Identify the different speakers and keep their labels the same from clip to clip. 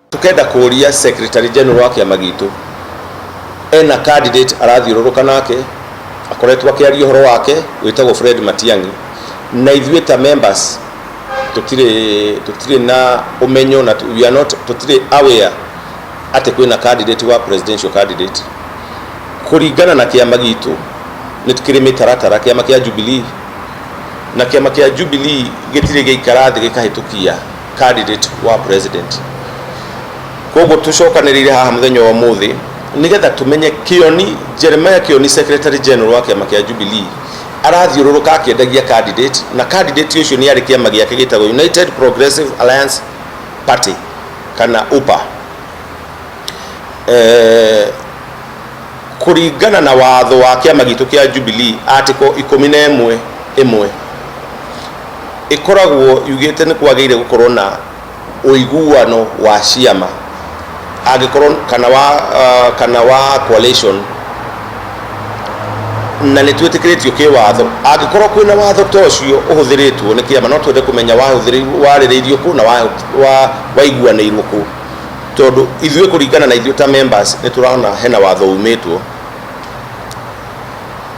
Speaker 1: tukenda kuria secretary general wa kiama gitu ena candidate arathiururuka nake akoretwo akiaria horo wake witagwo Fred Matiang'i, na ithuĩ ta members tutire na umenyo na we are not tutire aware ate kwina candidate wa presidential candidate kuringana na kiama gitu. Ni tukire mitaratara kiama kia Jubilee, na kiama kia Jubilee gitire giikarathi gikahitukia candidate wa president. Koguo tucokanirire haha muthenya wa muthi nigetha tumenye Kioni Jeremiah Kioni secretary general wa kiama kia Jubilee arathiururuka akiendagia candidate, na candidate ucio ni ari kiama giake gitagwo United Progressive Alliance Party kana UPA. Kuringana na watho wa kiama gitu kia Jubilee article 11 ikoragwo yugite ni kwageire gukorwo na uiguano wa ciama agikorwo kana wa coalition, na ni twitikiritio ki watho agikorwo kwina watho tocio uhuthiritwo ni kiama no twende kumenya waririirio ku na waiguanirwo ku, tondu ithuĩ kuringana na ithuĩ ta members ni turana hena watho umitwo.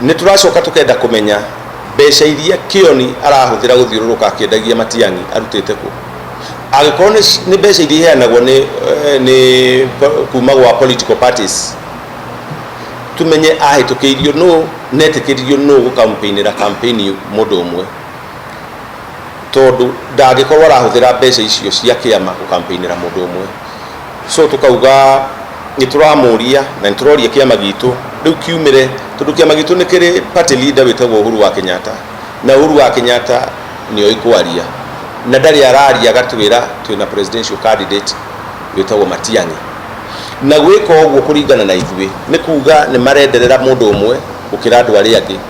Speaker 1: Ni turacoka tukenda kumenya mbeca iria Kioni arahuthira guthiururuka akiendagia Matiang'i arutite ku, agikorwo ni mbeca iria iheanagwo ni kuma gwa political parties, tumenye ahitukiirio no netikiririo no gukampeinira campaign mundu umwe, tondu ndagikorwo arahuthira mbeca icio cia kiama gukampeinira mundu umwe. So tukauga nituramuria na nituroria kiama gitu riu kiumire, tondu kiama gitu ni kiri party leader witagwo Uhuru wa Kenyatta, na Uhuru wa Kenyatta nio ikwaria na ndari araria gatwira twina presidential candidate witagwo Matiang'i, na gwika uguo kuringana na ithuĩ ni kuga ni marenderera mundu umwe ukira andu aria angi.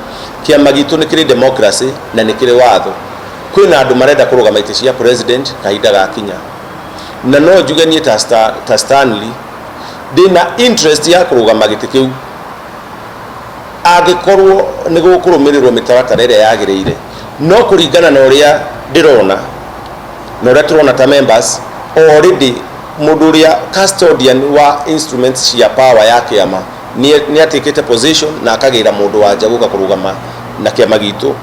Speaker 1: Kiama gitu ni kiri democracy na ni kiri watho, kwina andu marenda kurugama ite cia president kahinda gakinya, na no njuge nie ta Stanley ndina interest ya kurugama giti kiu agikorwo ni gukurumirirwo mitaratara ĩrĩa yagĩrĩire, no kuringana na uria ndirona na uria turona ta members already mundu uria custodian wa instruments cia power ya kiama ni atikite position na akagira mundu wanja guka kurugama na kiama gitu